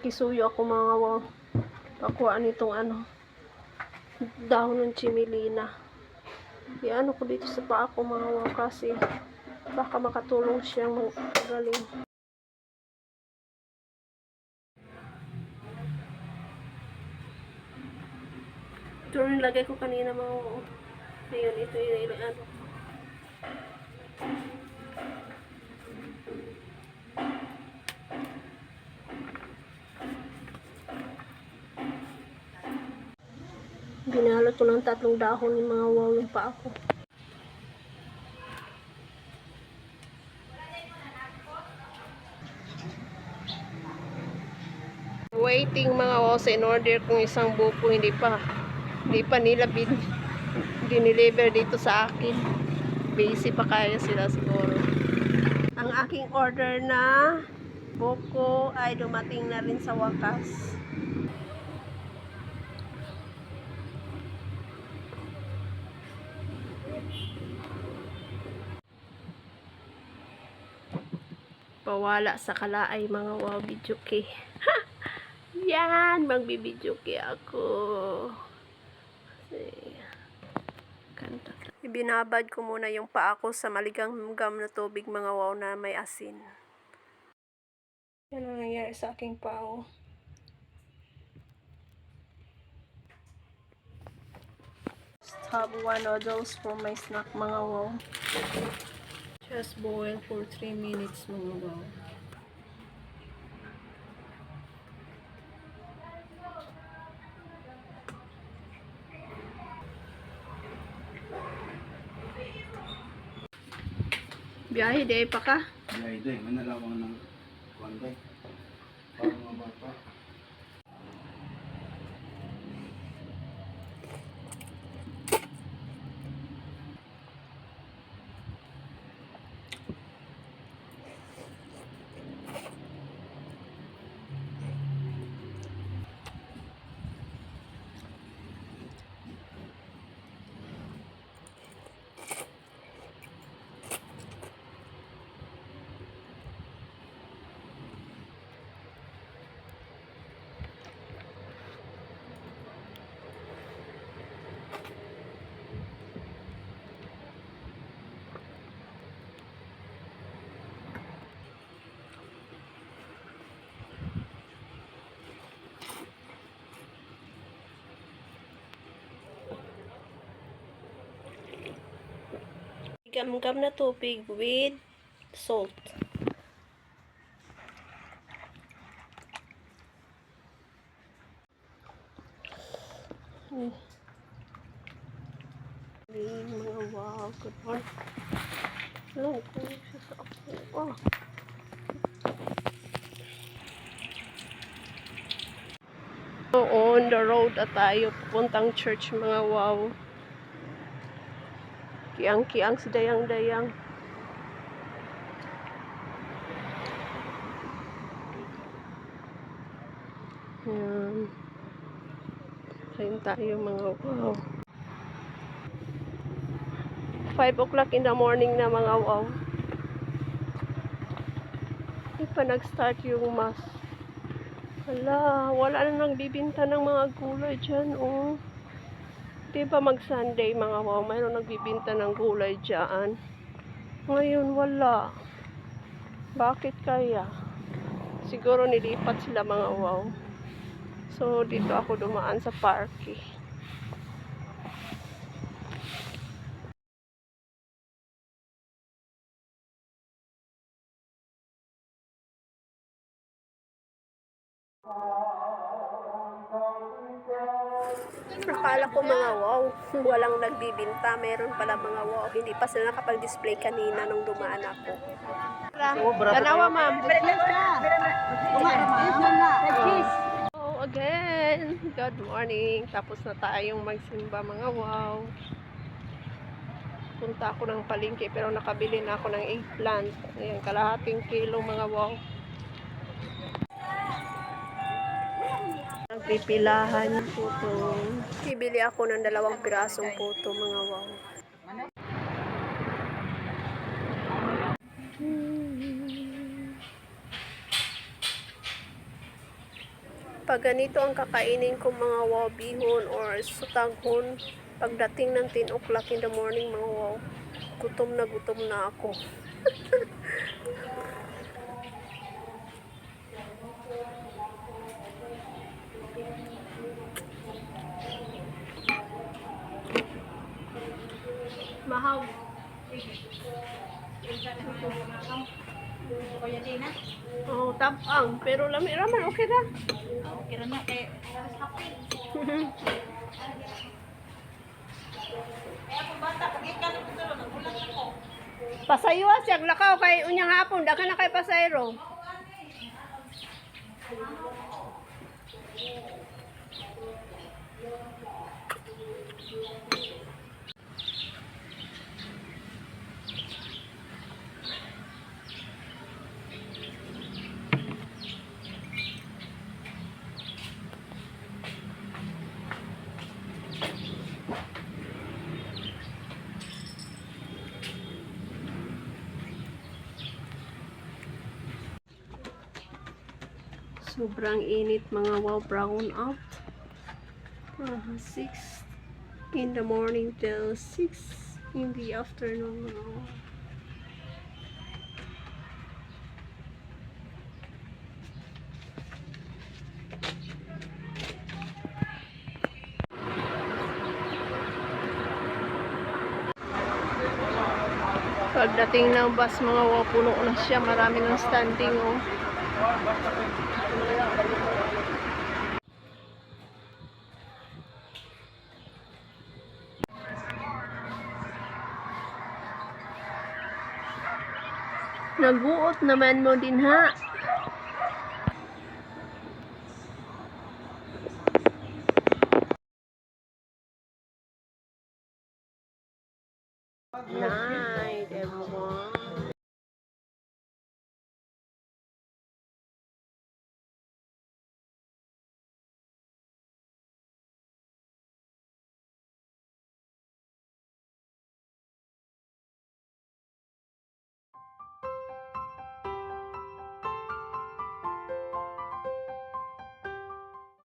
Nakisuyo ako mga wow. Pakuha nitong ano, dahon ng chimilina. Iano ko dito sa paa ko mga wow kasi baka makatulong siyang magaling. Ito rin lagay ko kanina mga wow. Ayun, ito yung ano. Binalot ko ng 3 dahon ng mga wow yung paa ko. Waiting mga wow sa in-order kong isang buko, hindi pa nila dineliver dito sa akin. Busy pa kaya sila siguro. Ang aking order na buko ay dumating na rin sa wakas. Pawala sa kalaay mga wow bijuki. Yan, magbibijuki ako. Kanta. Ibinabad ko muna yung paa ko sa maligamgam na tubig mga wow na may asin. Yan ang nangyari sa aking paa. Have 1 noodles for my snack mga wow. Just boil for 3 minutes mga wow. Biyahe day pa ka? Biyahe day, manalawang ng kuwanday. Para mabata. Gam-gam na tubig with salt. Mga wow, good morning. Hello, kung siya sa ako. On the road at tayo pupuntang church mga wow. Kiang-kiang si dayang-dayang. Yan. Kain tayo mga wow. 5 o'clock in the morning na mga wow. Hindi pa nag-start yung mass. Wala na nagbibinta ng mga gulay dyan, oh. Di ba mag-Sunday mga wow, mayroon nagbibinta ng gulay dyan. Ngayon wala. Bakit kaya? Siguro nilipat sila mga wow. So dito ako dumaan sa parke. Nakala ko mga wow, walang nagbibinta. Meron pala mga wow. Hindi pa sila nakapag-display kanina nung dumaan ako. Tanawa ma'am. Oh, again. Good morning. Tapos na tayong magsimba mga wow. Punta ako ng palengke pero nakabili na ako ng eggplant. Ayan, kalahating kilo mga wow. Nagpipilahan yung puto. Bibili ako ng 2 pirasong puto mga wow. Pag ganito ang kakainin ko mga wow, bihon or sutaghon, pagdating ng 10 o'clock in the morning mga wow, gutom na ako. Mahaw. Kaya din na. Oh, tapang. Pero lami raman, okay ra. Okay ra na kay happy. Kaya kung bata pagikan ko tulo nagulat ako. Pasaywa siya, lakaw kay unyang hapon, daka na kay pasayro. Sobrang init mga wow, brown out. 6 in the morning till 6 in the afternoon. Mga wow. Pagdating ng bus mga wow, puno na siya. Marami ng standing oh. Naguot naman mo din ha. Nice.